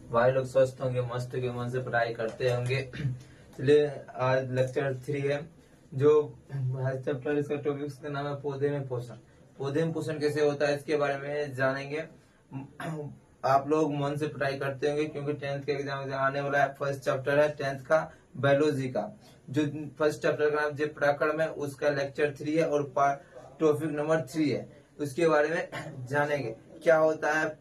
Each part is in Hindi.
भाई लोग स्वस्थ होंगे, मस्त होंगे, मन से पढ़ाई करते होंगे। चलिए आज लेक्चर 3 है। जो चैप्टर इसका टॉपिक का नाम है पौधे में पोषण। पौधे में पोषण कैसे होता है इसके बारे में जानेंगे। आप लोग मन से पढ़ाई करते होंगे क्योंकि 10th का एग्जाम आने वाला है। फर्स्ट चैप्टर है 10th का बायोलॉजी का। जो फर्स्ट चैप्टर का नाम जे पराक्रम है उसका लेक्चर 3 है और टॉपिक नंबर 3 है। उसके बारे में जानेंगे क्या होता है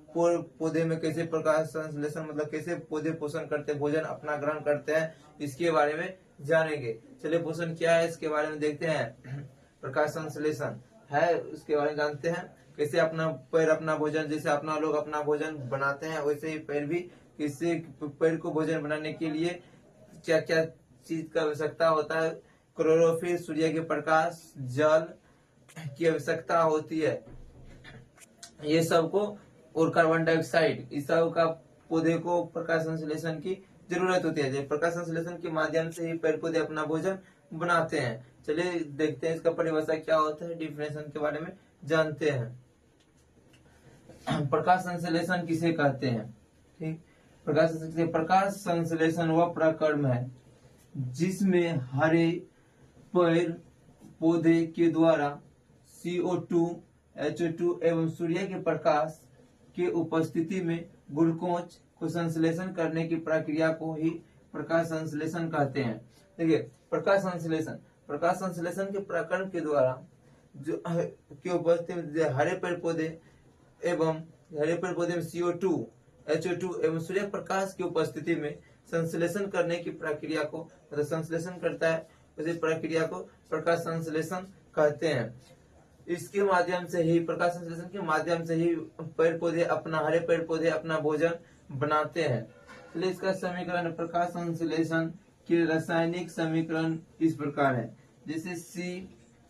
पौधे में, कैसे प्रकाश संश्लेषण मतलब कैसे पौधे पोषण करते हैं, भोजन अपना ग्रहण करते हैं, इसके बारे में जानेंगे। चलिए पोषण क्या है इसके बारे में देखते हैं। प्रकाश संश्लेषण है उसके बारे में जानते हैं। कैसे अपना पेड़ अपना भोजन, जैसे अपना लोग अपना भोजन बनाते हैं वैसे ही पेड़ भी किसी पेड़ को भोजन बनाने के लिए क्या क्या चीज का आवश्यकता होता है। क्लोरोफिल, सूर्य के प्रकाश, जल की आवश्यकता होती है। ये सब को और कार्बन डाइऑक्साइड, इस सब का पौधे को प्रकाश संश्लेषण की जरूरत होती है। प्रकाश संश्लेषण के माध्यम से ही पेड़ पौधे अपना भोजन बनाते हैं। चलिए देखते हैं इसका परिभाषा क्या होता है, डिफिनेशन के बारे में जानते हैं। प्रकाश संश्लेषण किसे कहते हैं? ठीक, प्रकाश संश्लेषण वह प्रक्रम है जिसमें हरे पेड़ पौधे के द्वारा CO2, HO2 एवं सूर्य के प्रकाश के उपस्थिति में ग्लूकोज को संश्लेषण करने की प्रक्रिया को ही प्रकाश संश्लेषण कहते हैं। देखिए प्रकाश संश्लेषण के प्रक्रम के द्वारा जो के उपस्थिति हरे पेड़ पौधे में CO2, HO2 एवं सूर्य प्रकाश की उपस्थिति में संश्लेषण करने की प्रक्रिया को मतलब संश्लेषण करता है, उसी प्रक्रिया को प्रकाश संश्लेषण कहते हैं। इसके माध्यम से ही, प्रकाश संश्लेषण के माध्यम से ही हरे पेड़ पौधे अपना भोजन बनाते हैं। चलिए इसका समीकरण, प्रकाश संश्लेषण के रासायनिक समीकरण इस प्रकार है। जैसे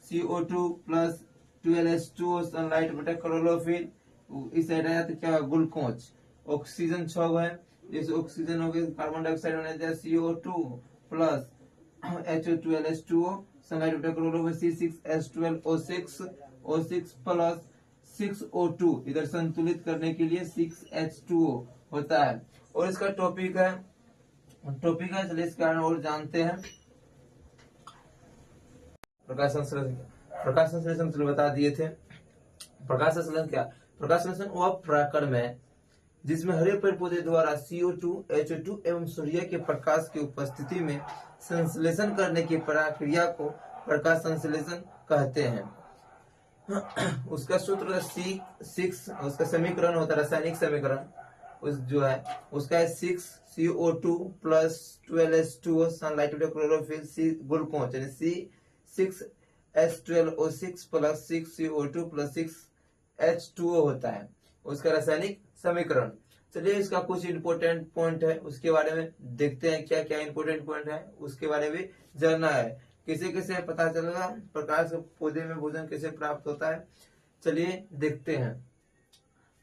CO2 प्लस 12H2O सनलाइट बटा क्लोरोफिल, इस साइड आया तो क्या ग्लूकोज, ऑक्सीजन 6 है, जैसे ऑक्सीजन हो गया, कार्बन डाइऑक्साइड होने जाए CO2 प्लस HO2H2O सनलाइट बटा क्लोरोफिल C6H12O6 प्लस 6O2 इधर संतुलित करने के लिए 6H2O होता है। और इसका टॉपिक है चलिए इसके कारण और जानते हैं। प्रकाश संश्लेषण चलो बता दिए थे। प्रकाश संश्लेषण क्या? प्रकाश संश्लेषण वह प्रक्रम है जिसमें हरे पेड़ पौधे द्वारा CO2, HO2 एवं सूर्य के प्रकाश की उपस्थिति में संश्लेषण करने की प्रक्रिया को प्रकाश संश्लेषण कहते हैं। उसका सूत्र उसका समीकरण होता है, रासायनिक समीकरण जो है उसका है 6CO2 प्लस 12H2O सनलाइट बटा क्लोरोफिल ग्लूकोज यानी C6H12O6 plus 6CO2 plus 6H2O होता है उसका रासायनिक समीकरण। चलिए इसका कुछ इंपोर्टेंट पॉइंट है उसके बारे में देखते हैं। क्या क्या इंपोर्टेंट पॉइंट है उसके बारे में जानना है। कैसे कैसे पता चलेगा प्रकाश पौधे में भोजन कैसे प्राप्त होता है, चलिए देखते हैं।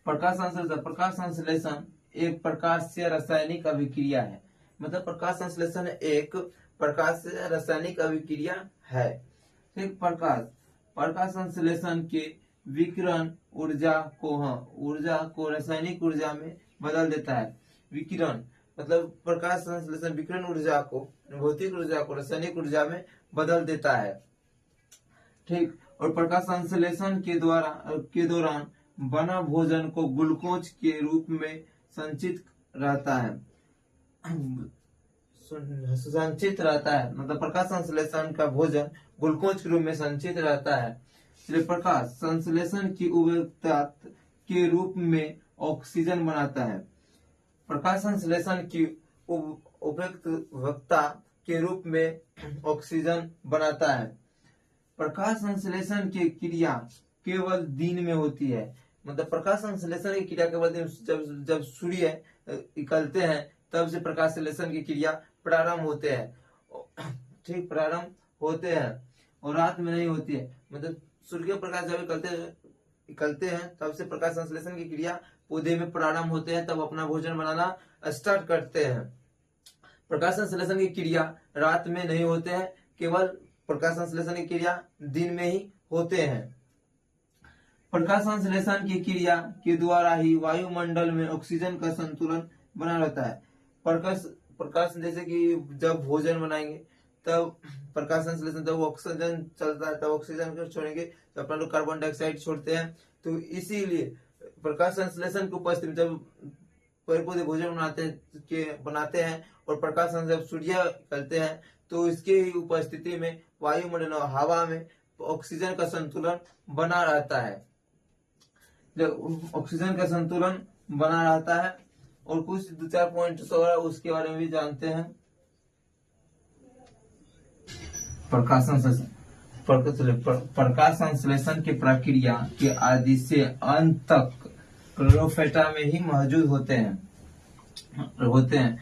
प्रकाश संश्लेषण एक प्रकार से रासायनिक अभिक्रिया है। मतलब प्रकाश संश्लेषण एक प्रकार से रासायनिक अभिक्रिया है। ठीक, प्रकाश संश्लेषण के विकिरण ऊर्जा को रासायनिक ऊर्जा में बदल देता है। विकिरण मतलब प्रकाश संश्लेषण विकिरण ऊर्जा को, भौतिक ऊर्जा को रासायनिक ऊर्जा में बदल देता है। ठीक, और प्रकाश संश्लेषण के दौरान बना भोजन को ग्लूकोज के रूप में संचित रहता है। मतलब प्रकाश संश्लेषण का भोजन ग्लूकोज के रूप में संचित रहता है। प्रकाश संश्लेषण की उपयोगिता के रूप में ऑक्सीजन बनाता है। प्रकाश संश्लेषण की उपयोगिता के रूप में ऑक्सीजन बनाता है। प्रकाश संश्लेषण की क्रिया केवल दिन में होती है। मतलब प्रकाश संश्लेषण की क्रिया केवल दिन, जब सूर्य निकलते हैं तब से प्रकाश संश्लेषण की क्रिया प्रारंभ होते हैं। ठीक, प्रारंभ होते हैं और रात में नहीं होती है। मतलब सूर्य के प्रकाश जब निकलते हैं तब से प्रकाश संश्लेषण की क्रिया पौधे में प्रारंभ होते हैं, तब अपना भोजन बनाना स्टार्ट करते हैं। प्रकाश संश्लेषण की क्रिया रात में नहीं होते हैं, केवल प्रकाश संश्लेषण की क्रिया दिन में ही होते हैं। प्रकाश संश्लेषण की क्रिया के द्वारा ही वायुमंडल में ऑक्सीजन का संतुलन बना रहता है। प्रकाश जैसे कि जब भोजन बनाएंगे तब प्रकाश संश्लेषण, जब ऑक्सीजन चलता है तब ऑक्सीजन को छोड़ेंगे तो अपना लोग कार्बन डाइऑक्साइड छोड़ते हैं। तो इसीलिए प्रकाश संश्लेषण की उपस्थिति में जब पेड़ पौधे भोजन बनाते हैं और प्रकाश जब सूर्य करते हैं तो इसके उपस्थिति में वायुमंडल और हवा में ऑक्सीजन का संतुलन बना रहता है। जब ऑक्सीजन का संतुलन बना रहता है और कुछ 2-4 पॉइंट उसके बारे में भी जानते हैं। प्रकाश संश्लेषण की प्रक्रिया के आदि से अंत तक क्लोरोफिल्टा में ही मौजूद होते हैं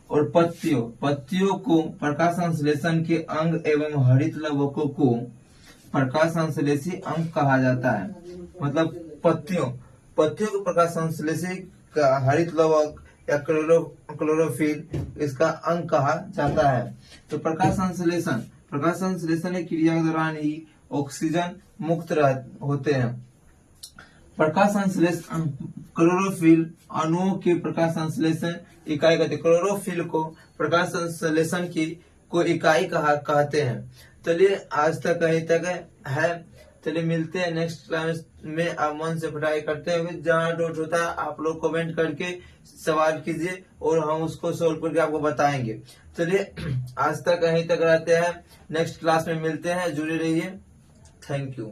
और पत्तियों को प्रकाश संश्लेषण के अंग एवं हरित लवकों को प्रकाश संश्लेषी अंग कहा जाता है। मतलब पत्तियों को प्रकाश संश्लेषी का हरित लवक या क्लोरोफिल इसका अंग कहा जाता है। तो प्रकाश संश्लेषण की क्रिया के दौरान ही ऑक्सीजन मुक्त होते हैं। प्रकाश संश्लेषण क्लोरोफिल अणुओं के प्रकाश संश्लेषण इकाई कहते हैं। क्लोरोफिल को प्रकाश संश्लेषण की को इकाई कहते हैं। चलिए आज तक कहीं तक है। चलिए मिलते हैं नेक्स्ट क्लास में। आप मन से पढ़ाई करते हुए जहाँ डाउट होता है आप लोग कमेंट करके सवाल कीजिए और हम उसको सोल्व करके आपको बताएंगे। चलिए आज तक कहीं तक रहते हैं। नेक्स्ट क्लास में मिलते हैं। जुड़े रहिए। Thank you.